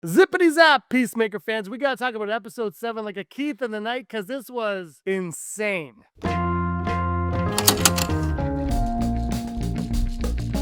Zippity zap, Peacemaker fans. We gotta talk about episode 7 like a Keith in the night because this was insane.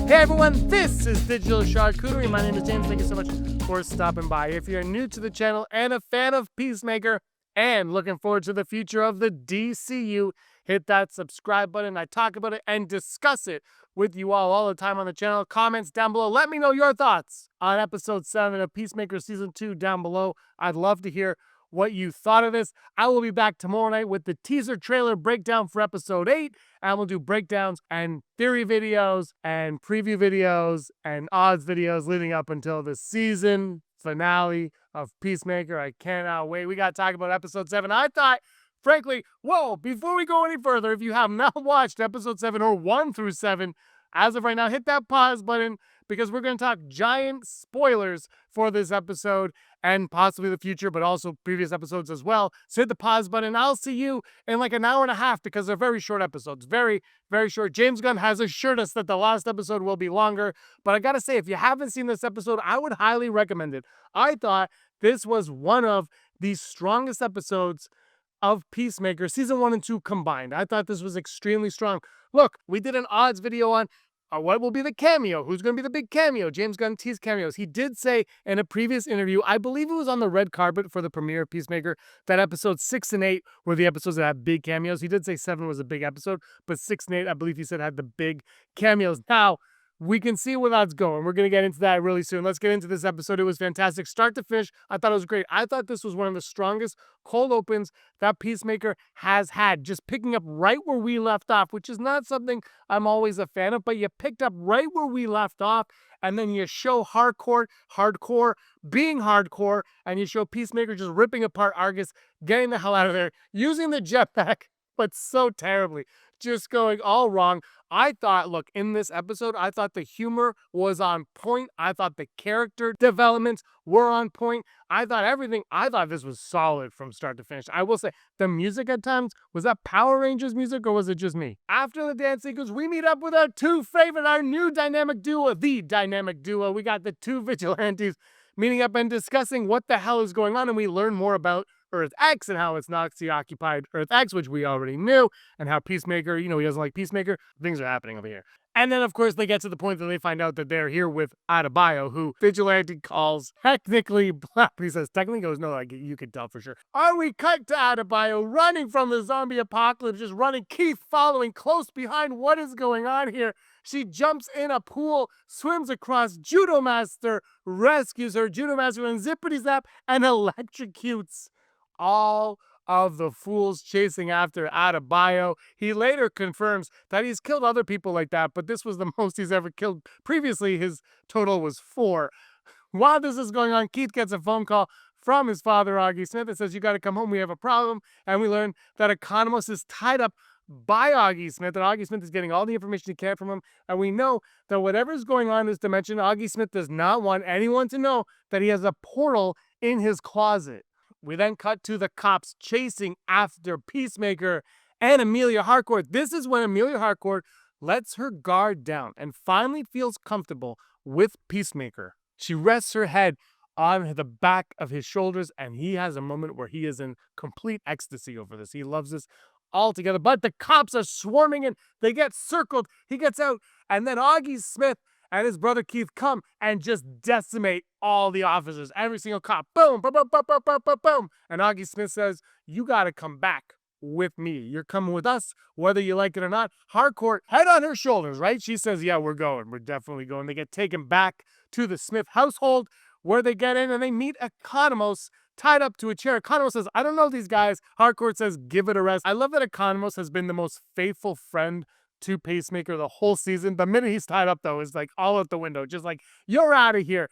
Hey everyone, this is Digital Charcuterie. My name is James. Thank you so much for stopping by. If you're new to the channel and a fan of Peacemaker and looking forward to the future of the DCU, hit that subscribe button. I talk about it and discuss it with you all the time on the channel. Comments down below. Let me know your thoughts on episode 7 of Peacemaker season 2 down below. I'd love to hear what you thought of this. I will be back tomorrow night with the teaser trailer breakdown for episode 8, and we'll do breakdowns and theory videos and preview videos and odds videos leading up until the season finale of Peacemaker. I cannot wait. We got to talk about episode 7. I thought, frankly, whoa, before we go any further, if you have not watched episode 7 or 1 through 7, as of right now, hit that pause button because we're going to talk giant spoilers for this episode and possibly the future, but also previous episodes as well. So hit the pause button. I'll see you in like an hour and a half because they're very short episodes. Very, very short. James Gunn has assured us that the last episode will be longer. But I got to say, if you haven't seen this episode, I would highly recommend it. I thought this was one of the strongest episodes of Peacemaker, season 1 and 2 combined. I thought this was extremely strong. Look, we did an odds video on what will be the cameo? Who's going to be the big cameo? James Gunn teased cameos. He did say in a previous interview, I believe it was on the red carpet for the premiere of Peacemaker, that episodes 6 and 8 were the episodes that had big cameos. He did say 7 was a big episode, but 6 and 8, I believe he said, had the big cameos. Now, we can see where that's going. We're going to get into that really soon. Let's get into this episode. It was fantastic. Start to finish, I thought it was great. I thought this was one of the strongest cold opens that Peacemaker has had. Just picking up right where we left off, which is not something I'm always a fan of, but you picked up right where we left off, and then you show hardcore being hardcore, and you show Peacemaker just ripping apart Argus, getting the hell out of there, using the jetpack, but so terribly. Just going all wrong. I thought, look, in this episode, I thought the humor was on point. I thought the character developments were on point. I thought this was solid from start to finish. I will say, the music at times, was that Power Rangers music or was it just me? After the dance sequence, we meet up with our new dynamic duo, the dynamic duo. We got the two vigilantes meeting up and discussing what the hell is going on, and we learn more about Earth X and how it's Nazi-occupied Earth X, which we already knew, and how Peacemaker, he doesn't like Peacemaker. Things are happening over here. And then, of course, they get to the point that they find out that they're here with Adebayo, who Vigilante calls technically black. He says, technically? Goes, no, like, you could tell for sure. Are we cut to Adebayo running from the zombie apocalypse, just running, Keith following close behind? What is going on here? She jumps in a pool, swims across, Judo Master rescues her, Judo Master and zippity zap and electrocutes all of the fools chasing after Adebayo. He later confirms that he's killed other people like that, but this was the most he's ever killed. Previously, his total was 4. While this is going on, Keith gets a phone call from his father, Auggie Smith, that says, you got to come home, we have a problem. And we learn that Economos is tied up by Auggie Smith, and Auggie Smith is getting all the information he can from him. And we know that whatever is going on in this dimension, Auggie Smith does not want anyone to know that he has a portal in his closet. We then cut to the cops chasing after Peacemaker and Amelia Harcourt. This is when Amelia Harcourt lets her guard down and finally feels comfortable with Peacemaker. She rests her head on the back of his shoulders, and he has a moment where he is in complete ecstasy over this. He loves this altogether, but the cops are swarming in. They get circled. He gets out, and then Auggie Smith and his brother Keith come and just decimate all the officers. Every single cop. Boom, boom, boom, boom, boom, boom, boom, boom. And Auggie Smith says, you got to come back with me. You're coming with us, whether you like it or not. Harcourt, head on her shoulders, right? She says, yeah, we're going. We're definitely going. They get taken back to the Smith household, where they get in and they meet Economos tied up to a chair. Economos says, I don't know these guys. Harcourt says, give it a rest. I love that Economos has been the most faithful friend to Peacemaker the whole season. The minute he's tied up, though, is like all out the window. Just like, you're out of here.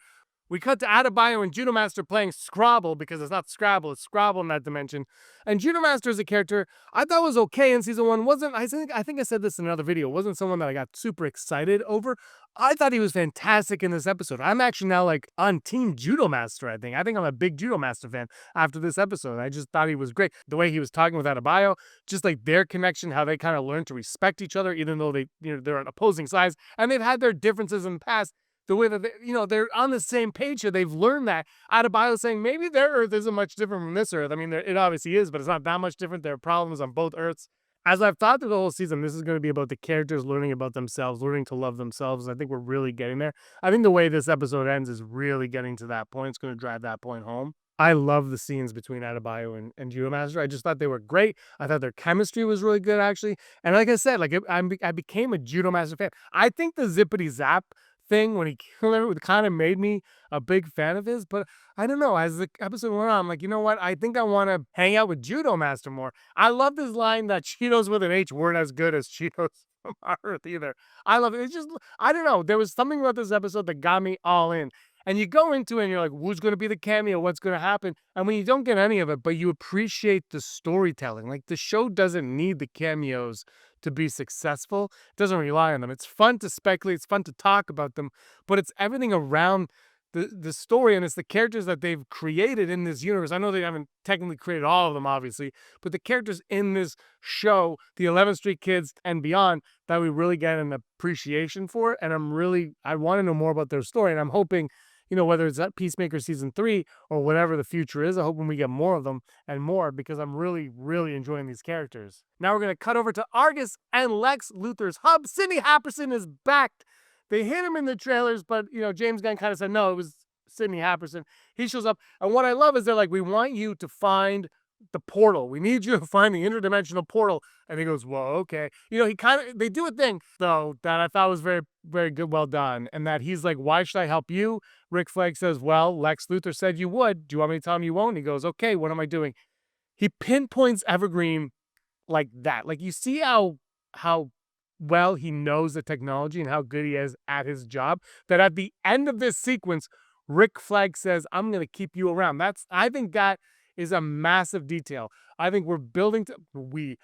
We cut to Adebayo and Judo Master playing Scrabble, because it's not Scrabble, it's Scrabble in that dimension. And Judo Master is a character I thought was okay in season 1. I think I said this in another video. Wasn't someone that I got super excited over. I thought he was fantastic in this episode. I'm actually now like on Team Judo Master, I think. I'm a big Judo Master fan after this episode. I just thought he was great. The way he was talking with Adebayo, just like their connection, how they kind of learned to respect each other, even though they're on opposing sides and they've had their differences in the past. the way that they're on the same page here. They've learned that. Adebayo saying maybe their Earth isn't much different from this Earth. I mean, it obviously is, but it's not that much different. There are problems on both Earths. As I've thought through the whole season, this is going to be about the characters learning about themselves, learning to love themselves. I think we're really getting there. I think the way this episode ends is really getting to that point. It's going to drive that point home. I love the scenes between Adebayo and Judo Master. I just thought they were great. I thought their chemistry was really good, actually. And like I said, I became a Judo Master fan. I think the zippity zap thing when he killed everyone kind of made me a big fan of his, but I don't know. As the episode went on, I'm like, you know what? I think I want to hang out with Judo Master more. I love this line that Cheetos with an H weren't as good as Cheetos from our Earth either. I love it. It's just, I don't know. There was something about this episode that got me all in. And you go into it and you're like, who's going to be the cameo? What's going to happen? And when you don't get any of it, but you appreciate the storytelling, like the show doesn't need the cameos to be successful. It doesn't rely on them. It's fun to speculate. It's fun to talk about them, but it's everything around the story, and it's the characters that they've created in this universe. I know they haven't technically created all of them, obviously, but the characters in this show, the 11th Street Kids and beyond, that we really get an appreciation for. And I want to know more about their story, and I'm hoping, whether it's at Peacemaker season 3 or whatever the future is, I hope when we get more of them and more, because I'm really, really enjoying these characters. Now we're going to cut over to Argus and Lex Luthor's hub. Sidney Happerson is back. They hit him in the trailers, but, James Gunn kind of said, no, it was Sidney Happerson. He shows up, and what I love is they're like, we want you to find the portal. We need you to find the interdimensional portal. And he goes, well, okay. They do a thing, though, that I thought was very, very good, well done. And that he's like, why should I help you? Rick Flag says, well, Lex Luthor said you would. Do you want me to tell him you won't? And he goes, okay, what am I doing? He pinpoints Evergreen like that. Like, you see how well he knows the technology and how good he is at his job, that at the end of this sequence, Rick Flag says, I'm going to keep you around. I think that is a massive detail. I think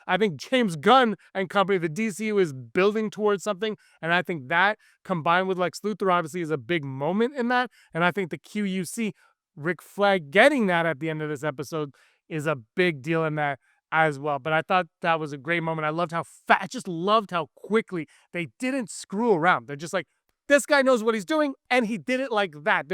I think James Gunn and company, the DCU, is building towards something. And I think that, combined with Lex Luthor, obviously is a big moment in that. And I think the QUC, Rick Flag getting that at the end of this episode, is a big deal in that as well. But I thought that was a great moment. I loved how I just loved how quickly they didn't screw around. They're just like, this guy knows what he's doing, and he did it like that.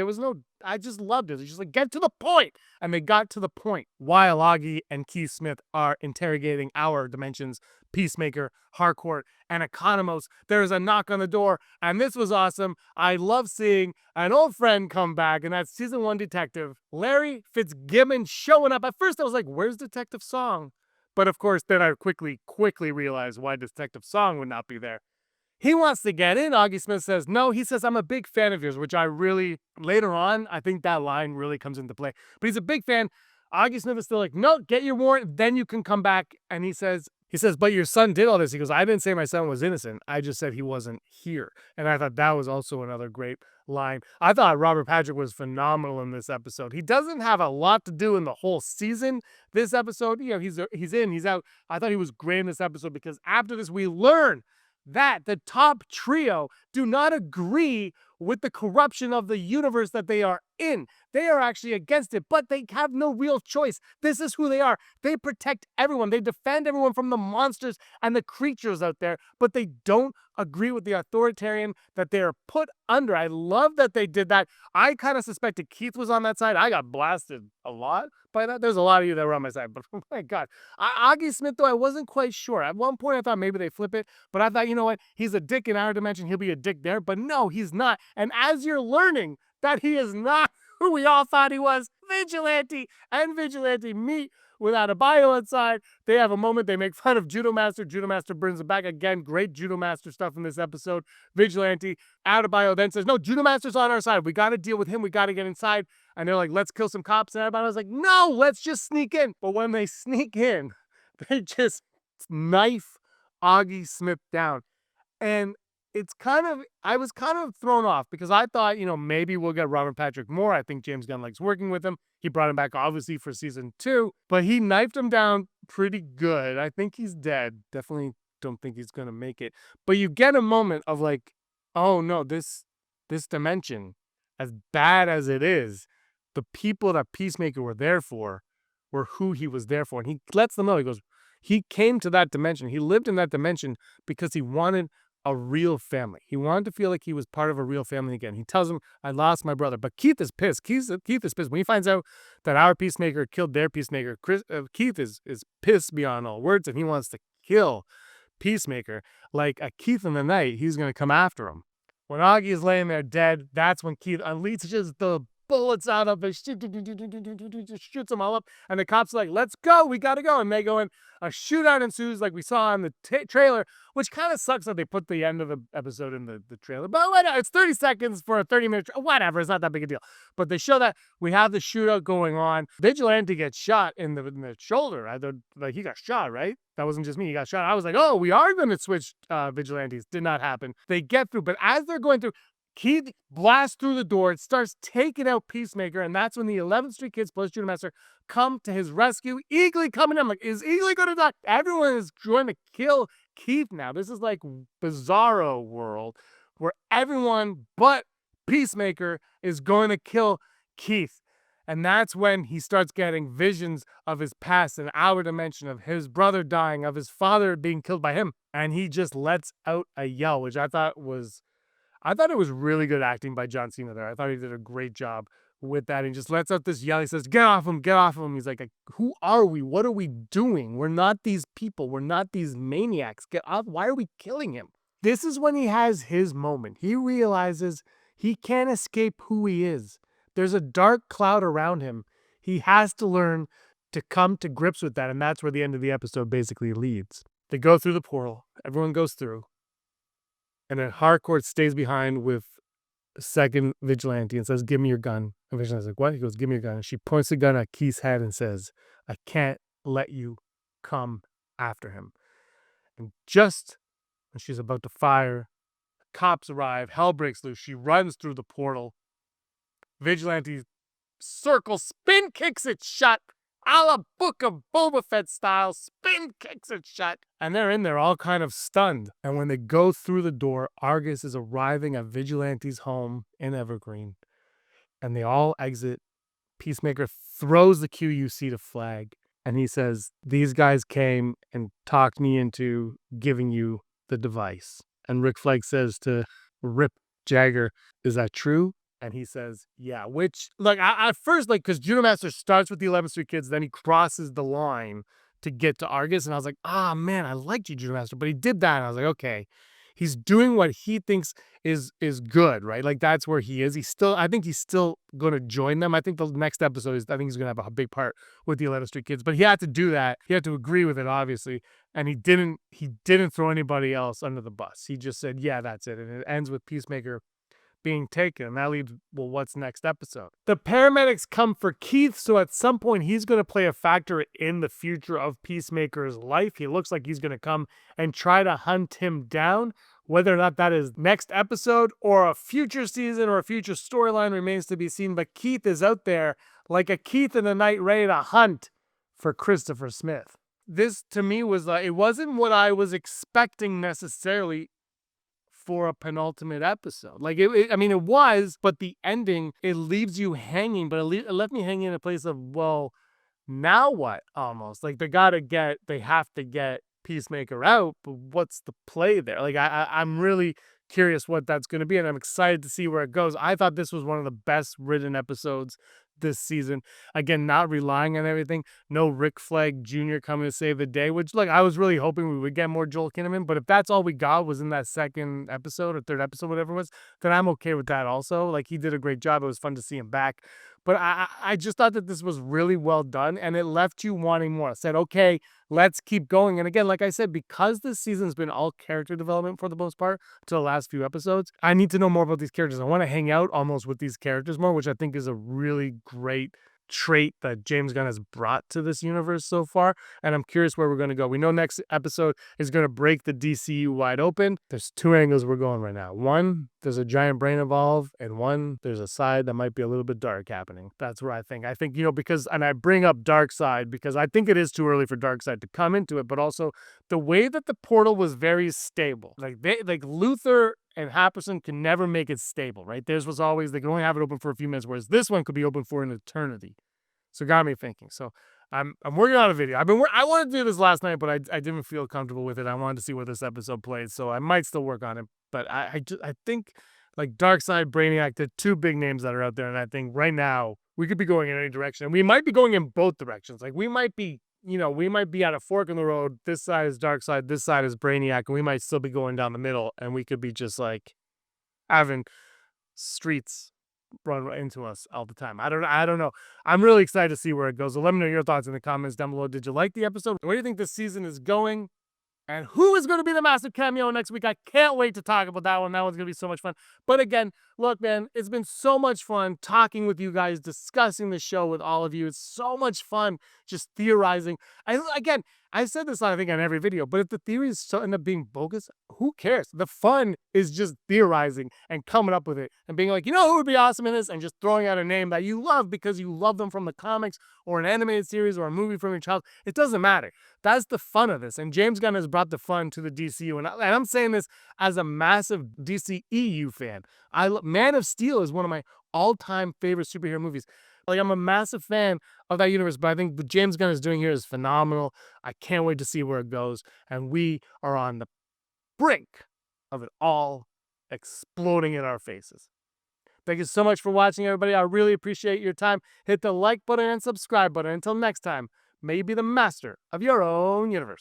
I just loved it. It's just like, get to the point. And they got to the point. While Auggie and Keith Smith are interrogating our dimensions, Peacemaker, Harcourt, and Economos, there is a knock on the door, and this was awesome. I love seeing an old friend come back, and that's season 1 detective Larry Fitzgibbon showing up. At first, I was like, where's Detective Song? But of course, then I quickly realized why Detective Song would not be there. He wants to get in. Auggie Smith says no. He says, I'm a big fan of yours, which later on, I think that line really comes into play. But he's a big fan. Auggie Smith is still like, no, get your warrant, then you can come back. And he says, but your son did all this. He goes, I didn't say my son was innocent. I just said he wasn't here. And I thought that was also another great line. I thought Robert Patrick was phenomenal in this episode. He doesn't have a lot to do in the whole season. This episode, he's in, he's out. I thought he was great in this episode, because after this, we learn that the top trio do not agree with the corruption of the universe that they are in. They are actually against it, but they have no real choice. This is who they are. They protect everyone. They defend everyone from the monsters and the creatures out there, but they don't agree with the authoritarian that they are put under. I love that they did that. I kind of suspected Keith was on that side. I got blasted a lot by that. There's a lot of you that were on my side, but oh my God. Auggie Smith, though, I wasn't quite sure. At one point, I thought maybe they flip it, but I thought, you know what? He's a dick in our dimension. He'll be a dick there, but no, he's not. And as you're learning that he is not who we all thought he was, Vigilante and Vigilante meet without a bio inside. They have a moment. They make fun of Judo Master. Judo Master brings him back again. Great Judo Master stuff in this episode. Vigilante, Adebayo then says, no, Judo Master's on our side. We got to deal with him. We got to get inside. And they're like, let's kill some cops. And Adebayo was like, no, let's just sneak in. But when they sneak in, they just knife Auggie Smith down. And I was kind of thrown off, because I thought, maybe we'll get Robert Patrick more. I think James Gunn likes working with him. He brought him back, obviously, for season 2, but he knifed him down pretty good. I think he's dead. Definitely don't think he's going to make it. But you get a moment of like, oh no, this dimension, as bad as it is, the people that Peacemaker were there for were who he was there for. And he lets them know, he goes, he came to that dimension. He lived in that dimension because he wanted a real family. He wanted to feel like he was part of a real family again. He tells him, I lost my brother. But Keith is pissed. Keith is pissed. When he finds out that our Peacemaker killed their Peacemaker, Keith is pissed beyond all words, and he wants to kill Peacemaker. Like a Keith in the night, he's going to come after him. When Auggie is laying there dead, that's when Keith unleashes the bullets out of it, shoots them all up, and the cops are like, let's go, we gotta go, and they go in. A shootout ensues like we saw in the trailer, which kind of sucks that they put the end of the episode in the trailer, but whatever, it's 30 seconds for a 30-minute whatever, it's not that big a deal. But they show that we have the shootout going on. Vigilante gets shot in the shoulder. Like he got shot, right? That wasn't just me, he got shot. I was like, oh, we are going to switch vigilantes. Did not happen. They get through, but as they're going through, Keith blasts through the door, starts taking out Peacemaker, and that's when the 11th Street Kids plus Judah Master come to his rescue. Eagly coming in. I'm like, is Eagly going to die? Everyone is going to kill Keith now. This is like Bizarro world where everyone but Peacemaker is going to kill Keith. And that's when he starts getting visions of his past, an hour dimension of his brother dying, of his father being killed by him. And he just lets out a yell, which I thought it was really good acting by John Cena there. I thought he did a great job with that. He just lets out this yell. He says, get off him, get off him. He's like, who are we? What are we doing? We're not these people. We're not these maniacs. Get off. Why are we killing him? This is when he has his moment. He realizes he can't escape who he is. There's a dark cloud around him. He has to learn to come to grips with that. And that's where the end of the episode basically leads. They go through the portal. Everyone goes through. And then Harcourt stays behind with a second vigilante and says, give me your gun. And Vigilante's like, what? He goes, give me your gun. And she points the gun at Keith's head and says, I can't let you come after him. And just when she's about to fire, the cops arrive, hell breaks loose. She runs through the portal. Vigilante circle spin kicks it shut. A la Book of Boba Fett style, spin kicks it shut. And they're in there all kind of stunned. And when they go through the door, Argus is arriving at Vigilante's home in Evergreen. And they all exit. Peacemaker throws the QUC to flag. And he says, these guys came and talked me into giving you the device. And Rick Flag says to Rip Jagger, is that true? And he says, yeah, which, like, at first, like, because Judah Master starts with the 11th Street Kids, then he crosses the line to get to Argus. And I was like, man, I liked you, Judah Master. But he did that. And I was like, okay, he's doing what he thinks is good, right? Like, that's where he is. I think he's still going to join them. I think the next episode I think he's going to have a big part with the 11th Street Kids. But he had to do that. He had to agree with it, obviously. And he didn't throw anybody else under the bus. He just said, yeah, that's it. And it ends with Peacemaker being taken, and that leads, well, what's next episode? The paramedics come for Keith, so at some point he's going to play a factor in the future of Peacemaker's life. He looks like he's going to come and try to hunt him down. Whether or not that is next episode or a future season or a future storyline remains to be seen, but Keith is out there like a Keith in the night ready to hunt for Christopher Smith. This, to me, was like, it wasn't what I was expecting necessarily for a penultimate episode. Like, I mean, it was, but the ending, it leaves you hanging, but it left me hanging in a place of, well, now what? Almost. Like, they have to get Peacemaker out, but what's the play there? Like, I'm really curious what that's going to be, and I'm excited to see where it goes. I thought this was one of the best written episodes this season. Again, not relying on everything. No Rick Flag Jr. coming to save the day, which, like, I was really hoping we would get more Joel Kinnaman, but if that's all we got was in that second episode or third episode, whatever it was, then I'm okay with that also. Like, he did a great job. It was fun to see him back. But I just thought that this was really well done, and it left you wanting more. I said, okay, let's keep going. And again, like I said, because this season's been all character development for the most part to the last few episodes, I need to know more about these characters. I want to hang out almost with these characters more, which I think is a really great trait that James Gunn has brought to this universe so far, and I'm curious where we're going to go. We know next episode is going to break the DCU wide open. There's two angles we're going right now. One, there's a giant brain involved, and one, there's a side that might be a little bit dark happening. That's where I think, because, and I bring up Darkseid because I think it is too early for Darkseid to come into it, but also the way that the portal was very stable. Like Luthor and Happerson can never make it stable, right? Theirs was always, they can only have it open for a few minutes, whereas this one could be open for an eternity. So it got me thinking. So I'm working on a video. I wanted to do this last night, but I didn't feel comfortable with it. I wanted to see where this episode plays, so I might still work on it. But I think like Darkseid, Brainiac, the two big names that are out there, and I think right now we could be going in any direction, and we might be going in both directions. Like we might be, we might be at a fork in the road. This side is Darkseid, this side is Brainiac, and we might still be going down the middle, and we could be just like having streets run right into us all the time. I don't know. I'm really excited to see where it goes. So let me know your thoughts in the comments down below. Did you like the episode? Where do you think this season is going? And who is going to be the massive cameo next week? I can't wait to talk about that one. That one's going to be so much fun. But again, look, man, it's been so much fun talking with you guys, discussing the show with all of you. It's so much fun just theorizing. Again, I said this, I think, on every video, but if the theories so end up being bogus, who cares? The fun is just theorizing and coming up with it and being like, who would be awesome in this? And just throwing out a name that you love because you love them from the comics or an animated series or a movie from your childhood. It doesn't matter. That's the fun of this. And James Gunn has brought the fun to the DCU. And I'm saying this as a massive DCEU fan. Man of Steel is one of my all-time favorite superhero movies. Like, I'm a massive fan of that universe, but I think what James Gunn is doing here is phenomenal. I can't wait to see where it goes. And we are on the brink of it all exploding in our faces. Thank you so much for watching, everybody. I really appreciate your time. Hit the like button and subscribe button. Until next time, may you be the master of your own universe.